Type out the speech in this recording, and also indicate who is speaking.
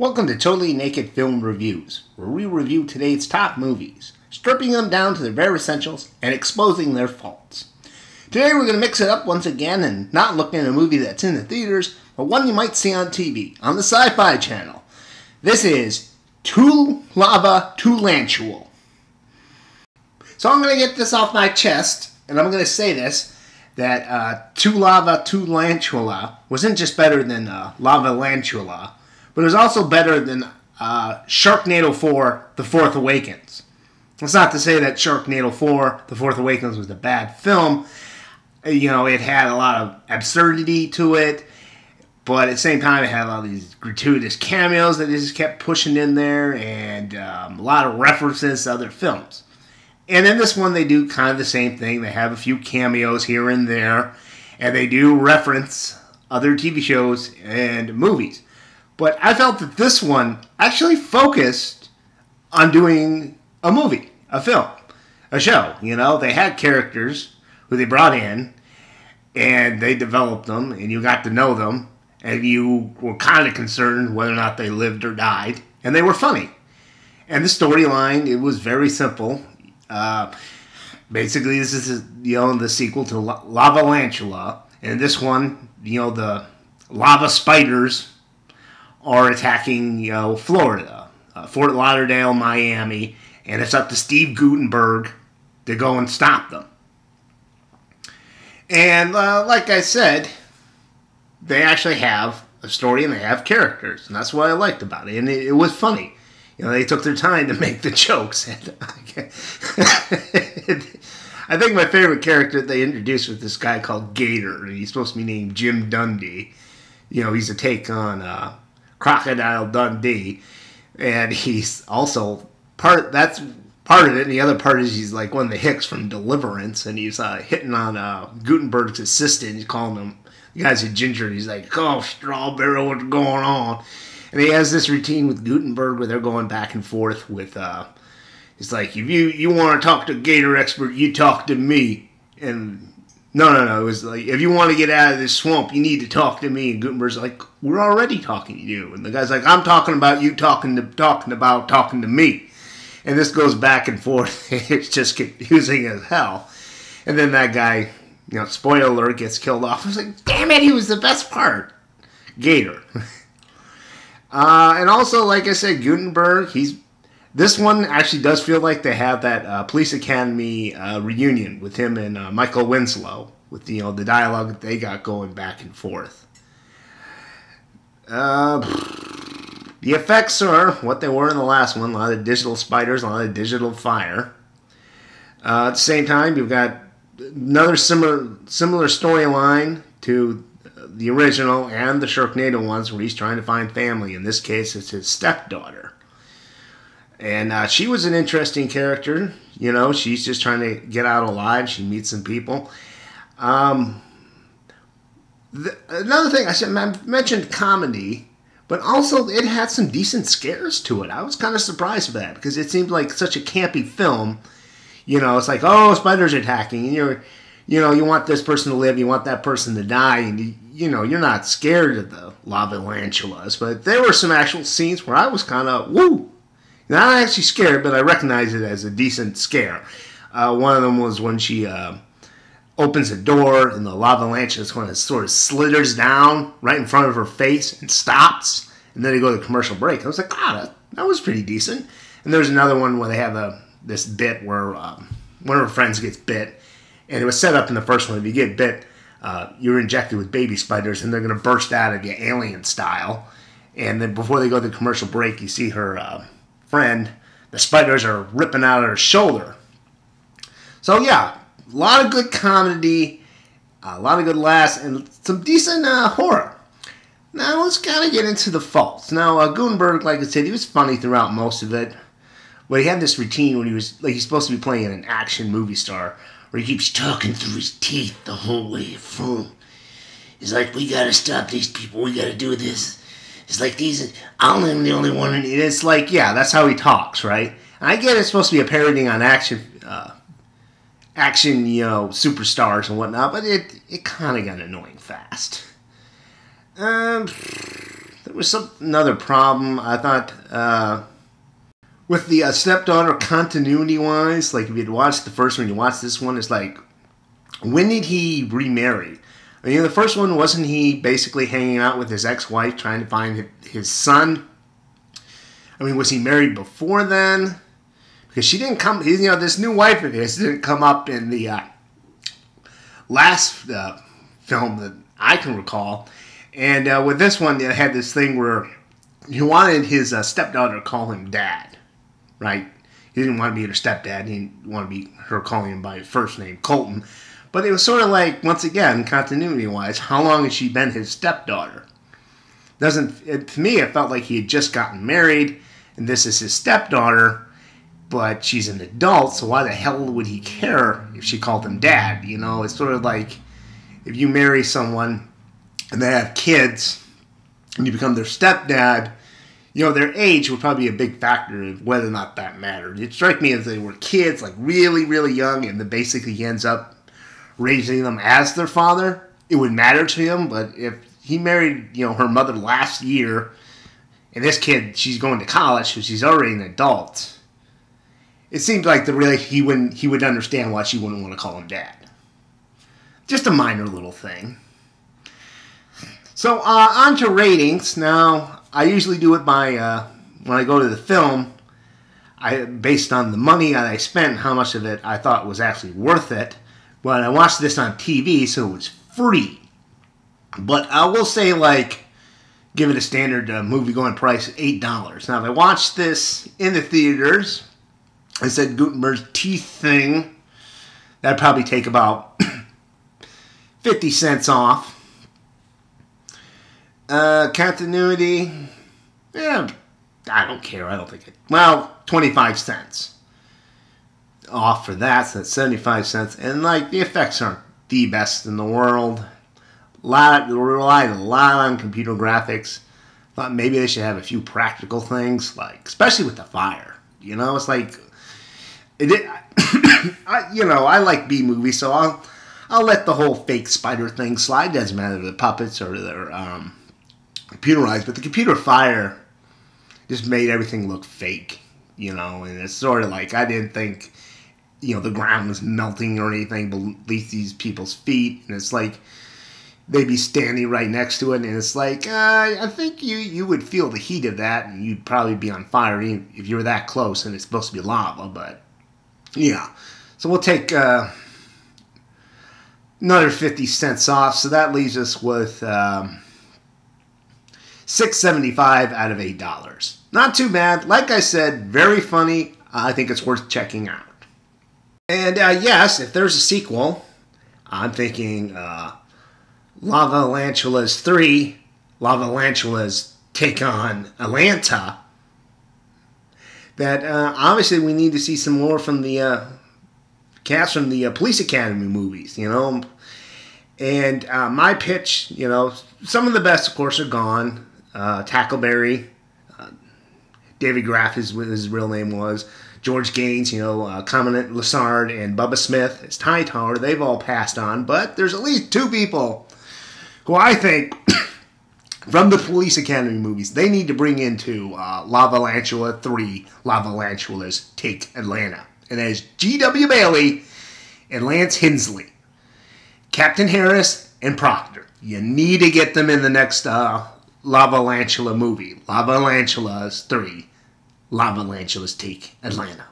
Speaker 1: Welcome to Totally Naked Film Reviews, where we review today's top movies, stripping them down to their bare essentials and exposing their faults. Today we're going to mix it up once again and not look at a movie that's in the theaters, but one you might see on TV, on the ScyFi channel. This is Too Lava, Too Lantula. So I'm going to get this off my chest, and I'm going to say this, that Too Lava, Too Lantula wasn't just better than Lava Lantula, but it was also better than Sharknado 4, The Fourth Awakens. That's not to say that Sharknado 4, The Fourth Awakens was a bad film. You know, it had a lot of absurdity to it, but at the same time it had a lot of these gratuitous cameos that they just kept pushing in there, and a lot of references to other films. And in this one they do kind of the same thing. They have a few cameos here and there, and they do reference other TV shows and movies. But I felt that this one actually focused on doing a movie, a film, a show. You know, they had characters who they brought in, and they developed them, and you got to know them, and you were kind of concerned whether or not they lived or died, and they were funny. And the storyline, it was very simple. Basically, this is, you know, the sequel to Lava Lantula, and this one, you know, the lava spiders are attacking, you know, Florida, Fort Lauderdale, Miami, and it's up to Steve Guttenberg to go and stop them. And like I said, they actually have a story and they have characters, and that's what I liked about it. And it was funny. You know, they took their time to make the jokes. And I think my favorite character they introduced was this guy called Gator, and he's supposed to be named Jim Dundee. You know, he's a take on Crocodile Dundee, and he's also that's part of it, and the other part is he's like one of the hicks from Deliverance, and he's hitting on Gutenberg's assistant. He's calling him, the guy's a ginger, and he's like, "Oh, Strawberry, what's going on?" And he has this routine with Gutenberg where they're going back and forth with, it's like, if you want to talk to a gator expert, you talk to me. And no, it was like, if you want to get out of this swamp, you need to talk to me. And Gutenberg's like, we're already talking to you. And the guy's like, I'm talking about you talking to me. And this goes back and forth. It's just confusing as hell. And then that guy, you know, spoiler alert, gets killed off. I was like, damn it, he was the best part. Gator. And also, like I said, Gutenberg, this one actually does feel like they have that Police Academy reunion with him and Michael Winslow, with, you know, the dialogue that they got going back and forth. The effects are what they were in the last one. A lot of digital spiders, a lot of digital fire. At the same time, you've got another similar storyline to the original and the Sharknado ones, where he's trying to find family. In this case, it's his stepdaughter. And she was an interesting character. You know, she's just trying to get out alive. She meets some people. Another thing, I mentioned comedy, but also it had some decent scares to it. I was kind of surprised by that, because it seemed like such a campy film. You know, it's like, oh, spiders are attacking, and you want this person to live, you want that person to die, and you know, you're not scared of the lava lantulas. But there were some actual scenes where I was kind of, woo! Not actually scared, but I recognized it as a decent scare. One of them was when she opens a door, and the lava lantula kind of sort of slithers down right in front of her face and stops, and then they go to the commercial break. I was like, that was pretty decent. And there's another one where they have this bit where one of her friends gets bit, and it was set up in the first one. If you get bit, you're injected with baby spiders, and they're going to burst out of you alien style. And then before they go to the commercial break, you see her friend, the spiders are ripping out of her shoulder. So yeah, a lot of good comedy, a lot of good laughs, and some decent horror. Now let's kind of get into the faults. Now Gutenberg, like I said, he was funny throughout most of it. But he had this routine when he's supposed to be playing an action movie star, where he keeps talking through his teeth the whole way through. He's like, we gotta stop these people, we gotta do this. It's like, I'm the only one. And it's like, yeah, that's how he talks, right? And I get it's supposed to be a parody on action, you know, superstars and whatnot, but it kind of got annoying fast. there was another problem. I thought with the stepdaughter continuity-wise, like if you'd watched the first one, you watched this one, it's like, when did he remarry? I mean, the first one, wasn't he basically hanging out with his ex-wife trying to find his son? I mean, was he married before then? Because she didn't come, you know, this new wife of his didn't come up in the last film that I can recall. And with this one, it had this thing where he wanted his stepdaughter to call him dad, right? He didn't want to be her stepdad. He didn't want to be her calling him by his first name, Colton. But it was sort of like, once again, continuity-wise, how long has she been his stepdaughter? To me, it felt like he had just gotten married, and this is his stepdaughter, but she's an adult, so why the hell would he care if she called him dad? You know, it's sort of like if you marry someone and they have kids and you become their stepdad, you know, their age would probably be a big factor of whether or not that mattered. It struck me as they were kids, like really, really young, and then basically he ends up raising them as their father. It would matter to him, but if he married, you know, her mother last year, and this kid, she's going to college, so she's already an adult, it seems like he would understand why she wouldn't want to call him dad. Just a minor little thing. So, on to ratings. Now, I usually do it by, when I go to the film, based on the money that I spent, how much of it I thought was actually worth it. But I watched this on TV, so it was free. But I will say, like, give it a standard movie-going price of $8. Now, if I watched this in the theaters, I said Gutenberg's teeth thing, that'd probably take about 50 cents off. Continuity, yeah, I don't care. I don't think it. Well, 25 cents off for that, so that's 75 cents. And like the effects aren't the best in the world. Relied a lot on computer graphics. Thought maybe they should have a few practical things, like especially with the fire. You know, it's like I like B movies, so I'll let the whole fake spider thing slide. Doesn't matter if the puppets or they're computerized, but the computer fire just made everything look fake, you know, and it's sort of like I didn't think, you know, the ground was melting or anything beneath these people's feet, and it's like they'd be standing right next to it, and it's like, I think you would feel the heat of that, and you'd probably be on fire even if you were that close, and it's supposed to be lava, but yeah. So we'll take another 50 cents off, so that leaves us with $6.75 out of $8. Not too bad. Like I said, very funny. I think it's worth checking out. And yes, if there's a sequel, I'm thinking Lava Lantulas 3, Lava Lantulas take on Atlanta. That obviously we need to see some more from the cast from the Police Academy movies, you know. And my pitch, you know, some of the best, of course, are gone. Tackleberry, David Graff, his real name was, George Gaines, you know, Commandant Lassard, and Bubba Smith as Ty Tower. They've all passed on, but there's at least two people who I think, from the Police Academy movies, they need to bring into Lava Lantula 3, Lava Lantulas Take Atlanta. And that is G.W. Bailey and Lance Hensley. Captain Harris and Proctor. You need to get them in the next Lava Lantula movie. Lava Lantulas 3, Lava Lantulas Take Atlanta.